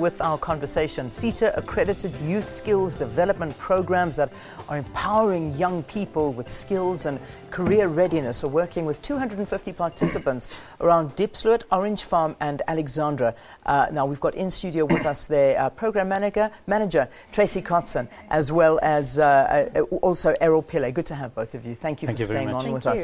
with our conversation. CETA accredited youth skills development programs that are empowering young people with skills and career readiness are working with 250 participants around Diepsloot, Orange Farm and Alexandra. Now we've got in studio with us their program manager Tracy Kotzen, as well as also Errol Pillay. Good to have both of you. Thank you for staying on with us.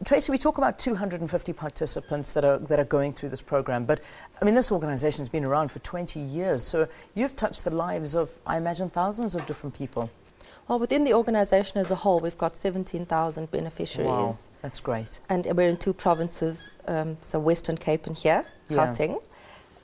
Tracy, we talk about 250 participants that are going through this program, but I mean this organisation has been around for 20 years, so you've touched the lives of, I imagine, thousands of different people. Well, within the organisation as a whole, we've got 17,000 beneficiaries. Wow, that's great. And we're in 2 provinces, so Western Cape and here, Gauteng.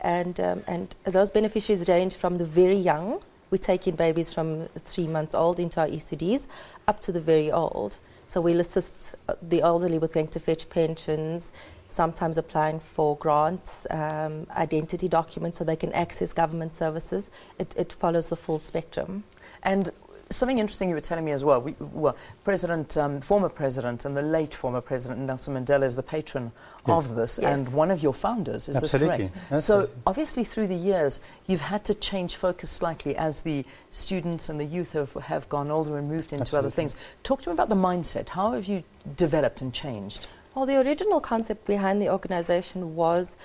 And those beneficiaries range from the very young, we take in babies from 3 months old into our ECDs, up to the very old. So we'll assist the elderly with going to fetch pensions, sometimes applying for grants, identity documents so they can access government services. It follows the full spectrum. And something interesting you were telling me as well, former president and the late former president Nelson Mandela is the patron of this, and one of your founders, is this correct? So obviously through the years you've had to change focus slightly as the students and the youth have gone older and moved into other things. Talk to me about the mindset. How have you developed and changed? Well, the original concept behind the organisation was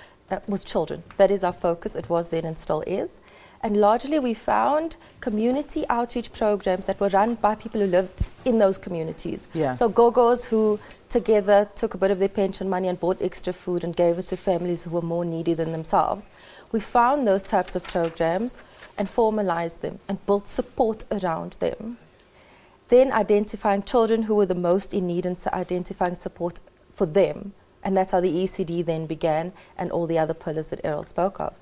children. That is our focus. It was then and still is. And largely we found community outreach programs that were run by people who lived in those communities. So go-go's who together took a bit of their pension money and bought extra food and gave it to families who were more needy than themselves. We found those types of programs and formalized them and built support around them. Then identifying children who were the most in need and identifying support for them. And that's how the ECD then began and all the other pillars that Errol spoke of.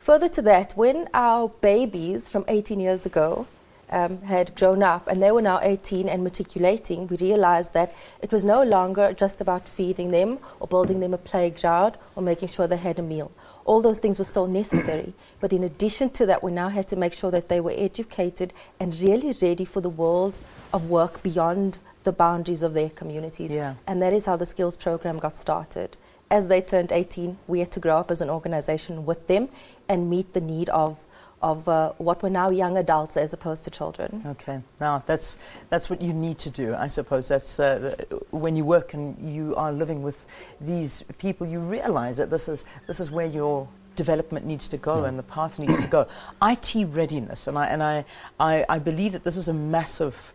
Further to that, when our babies from 18 years ago had grown up and they were now 18 and matriculating, we realized that it was no longer just about feeding them or building them a playground or making sure they had a meal. All those things were still necessary, but in addition to that, we now had to make sure that they were educated and really ready for the world of work beyond the boundaries of their communities. And that is how the skills program got started. As they turned 18, we had to grow up as an organisation with them and meet the need of what were now young adults as opposed to children. Okay, now that's what you need to do, I suppose. That's when you work and you are living with these people, you realise that this is where your development needs to go and the path needs to go. IT readiness, and I believe that this is a massive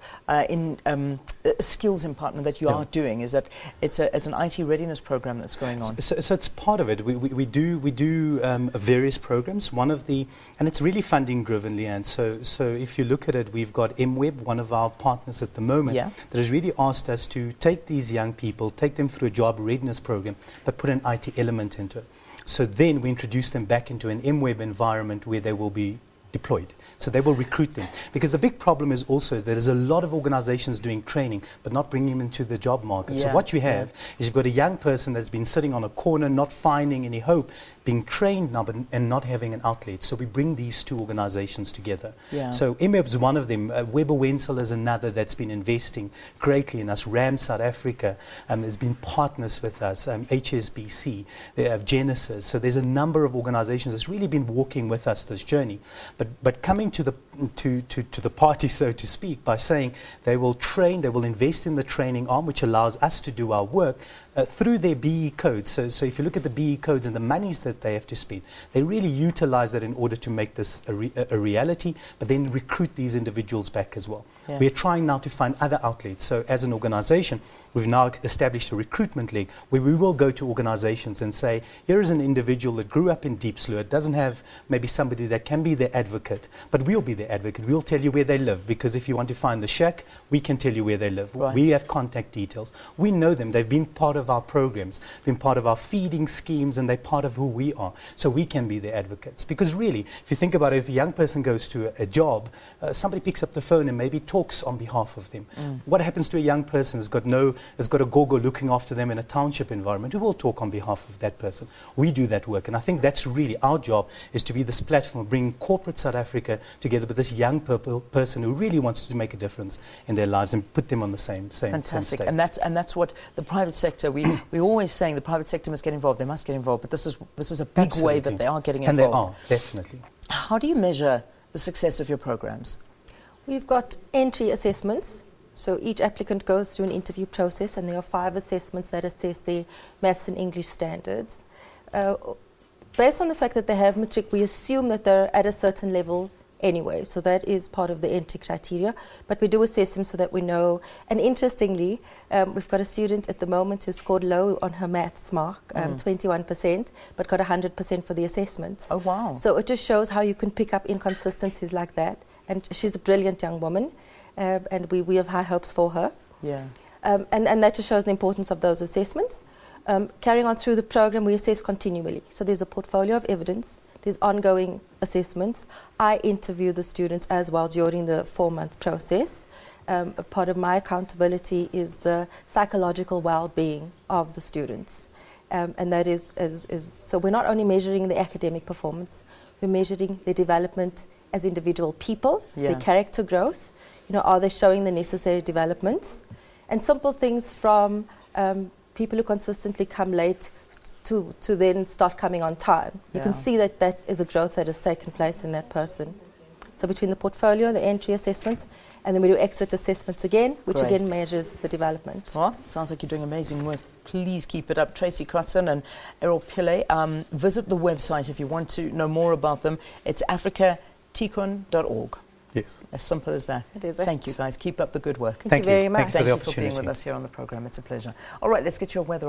skills impartment that you are doing. Is that it's an IT readiness program that's going on? So it's part of it. We do various programs. One of the, and it's really funding driven, Leanne. So if you look at it, we've got MWeb, one of our partners at the moment, that has really asked us to take these young people, take them through a job readiness program, but put an IT element into it. So then we introduce them back into an MWeb environment where they will be deployed. So they will recruit them. Because the big problem is also there's a lot of organizations doing training but not bringing them into the job market. So what you have is you've got a young person that's been sitting on a corner not finding any hope, being trained now and not having an outlet. So we bring these 2 organizations together. So MWeb is one of them. Weber Wenzel is another that's been investing greatly in us. RAM South Africa has been partners with us. HSBC, Genesis. So there's a number of organizations that's really been walking with us this journey. But coming to the party, so to speak, by saying they will train, they will invest in the training arm, which allows us to do our work through their BE codes. So if you look at the BE codes and the monies that they have to spend, they really utilize that in order to make this a reality, but then recruit these individuals back as well. We're trying now to find other outlets. So as an organization, we've now established a recruitment league where we will go to organizations and say, here is an individual that grew up in Diepsloot, doesn't have maybe somebody that can be their advocate, but we'll be their advocate. We'll tell you where they live, because if you want to find the shack, we can tell you where they live. We have contact details. We know them. They've been part of our programs, been part of our feeding schemes, and they're part of who we are. So we can be their advocates. Because really, if you think about it, if a young person goes to a job, somebody picks up the phone and maybe talks on behalf of them. What happens to a young person who's got a go-go looking after them in a township environment? Who will talk on behalf of that person? We do that work, and I think that's really our job, is to be this platform, bringing corporate South Africa together with this young person who really wants to make a difference in their lives and put them on the same stage. Fantastic, and that's what the private sector. We're always saying the private sector must get involved. They must get involved, but this is a big way that they are getting involved. And they are, definitely. how do you measure the success of your programs? We've got entry assessments. So each applicant goes through an interview process, and there are 5 assessments that assess their maths and English standards. Based on the fact that they have matric, we assume that they're at a certain level anyway. So that is part of the entry criteria. But we do assess them so that we know. And interestingly, we've got a student at the moment who scored low on her maths mark, 21%, but got 100% for the assessments. Oh, wow. So it just shows how you can pick up inconsistencies like that. And she's a brilliant young woman. And we have high hopes for her. Yeah. And that just shows the importance of those assessments. Carrying on through the program, we assess continually. So there's a portfolio of evidence, there's ongoing assessments. I interview the students as well during the 4-month process. A part of my accountability is the psychological well-being of the students. And that is so we're not only measuring the academic performance, we're measuring their development as individual people, their character growth. You know, are they showing the necessary developments? And simple things from people who consistently come late to then start coming on time. You can see that that is a growth that has taken place in that person. So between the portfolio, the entry assessments, and then we do exit assessments again, which again measures the development. Well, sounds like you're doing amazing work. Please keep it up. Tracy Kotzen and Errol Pillay. Visit the website if you want to know more about them. It's afrikatikkun.org. Yes. As simple as that. It is. Thank you, guys. Keep up the good work. Thank you very much. Thank you for being with us here on the program. It's a pleasure. All right, let's get your weather.